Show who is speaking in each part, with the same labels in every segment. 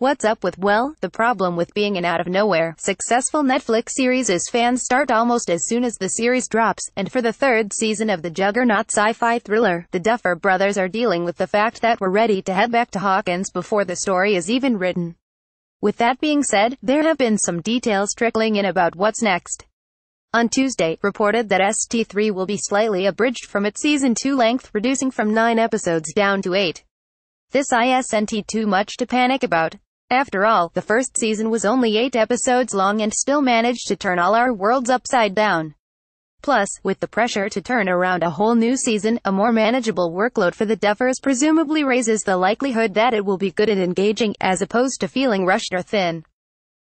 Speaker 1: What's up with, well, the problem with being an out-of-nowhere, successful Netflix series is fans start almost as soon as the series drops, and for the third season of the juggernaut sci-fi thriller, the Duffer Brothers are dealing with the fact that we're ready to head back to Hawkins before the story is even written. With that being said, there have been some details trickling in about what's next. On Tuesday, reported that ST3 will be slightly abridged from its Season 2 length, reducing from 9 episodes down to 8. This isn't too much to panic about. After all, the first season was only 8 episodes long and still managed to turn all our worlds upside down. Plus, with the pressure to turn around a whole new season, a more manageable workload for the Duffers presumably raises the likelihood that it will be good and engaging, as opposed to feeling rushed or thin.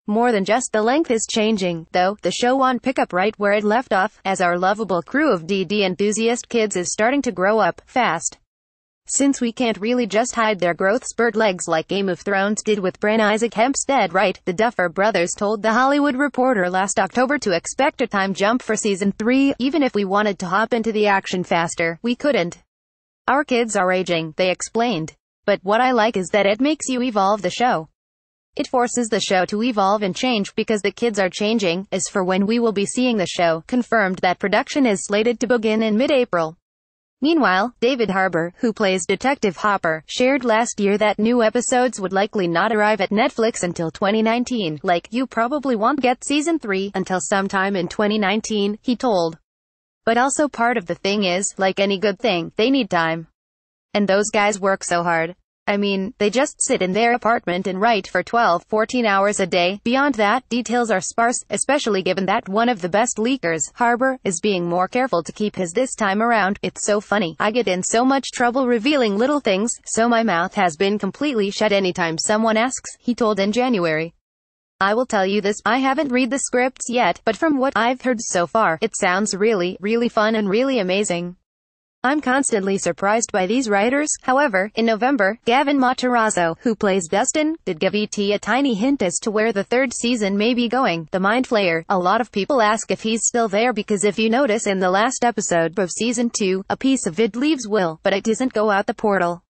Speaker 1: More than just the length is changing, though, the show won't pick up right where it left off, as our lovable crew of DD enthusiast kids is starting to grow up fast. Since we can't really just hide their growth spurt legs like Game of Thrones did with Bran Isaac Hempstead, right? The Duffer Brothers told The Hollywood Reporter last October to expect a time jump for Season 3. Even if we wanted to hop into the action faster, we couldn't. Our kids are aging, they explained. But what I like is that it makes you evolve the show. It forces the show to evolve and change because the kids are changing. As for when we will be seeing the show, confirmed that production is slated to begin in mid-April. Meanwhile, David Harbour, who plays Detective Hopper, shared last year that new episodes would likely not arrive at Netflix until 2019. Like, you probably won't get Season 3 until sometime in 2019, he told. But also part of the thing is, like any good thing, they need time. And those guys work so hard. I mean, they just sit in their apartment and write for 12-14 hours a day. Beyond that, details are sparse, especially given that one of the best leakers, Harbour, is being more careful to keep his this time around. It's so funny. I get in so much trouble revealing little things, so my mouth has been completely shut anytime someone asks, he told in January. I will tell you this, I haven't read the scripts yet, but from what I've heard so far, it sounds really fun and really amazing. I'm constantly surprised by these writers. However, in November, Gavin Matarazzo, who plays Dustin, did give ET a tiny hint as to where the third season may be going. The Mind Flayer. A lot of people ask if he's still there because if you notice in the last episode of Season 2, a piece of it leaves Will, but it doesn't go out the portal.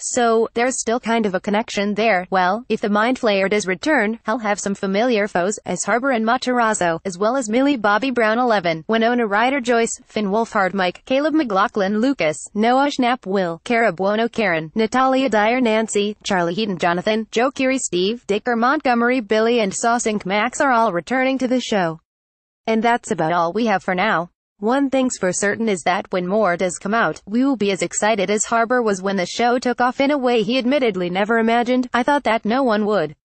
Speaker 1: So, there's still kind of a connection there. Well, if the Mind Flayer does return, he'll have some familiar foes, as Harbour and Matarazzo, as well as Millie Bobby Brown 11, Winona Ryder Joyce, Finn Wolfhard Mike, Caleb McLaughlin Lucas, Noah Schnapp Will, Cara Buono Karen, Natalia Dyer Nancy, Charlie Heaton Jonathan, Joe Curie Steve, Dicker Montgomery Billy and Sawsink Max are all returning to the show. And that's about all we have for now. One thing's for certain is that when more does come out, we will be as excited as Harbour was when the show took off in a way he admittedly never imagined. I thought that no one would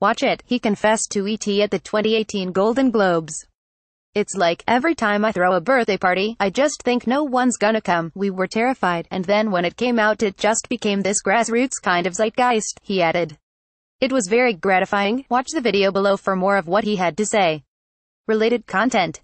Speaker 1: watch it, he confessed to ET at the 2018 Golden Globes. It's like, every time I throw a birthday party, I just think no one's gonna come. We were terrified, and then when it came out it just became this grassroots kind of zeitgeist, he added. It was very gratifying. Watch the video below for more of what he had to say. Related content.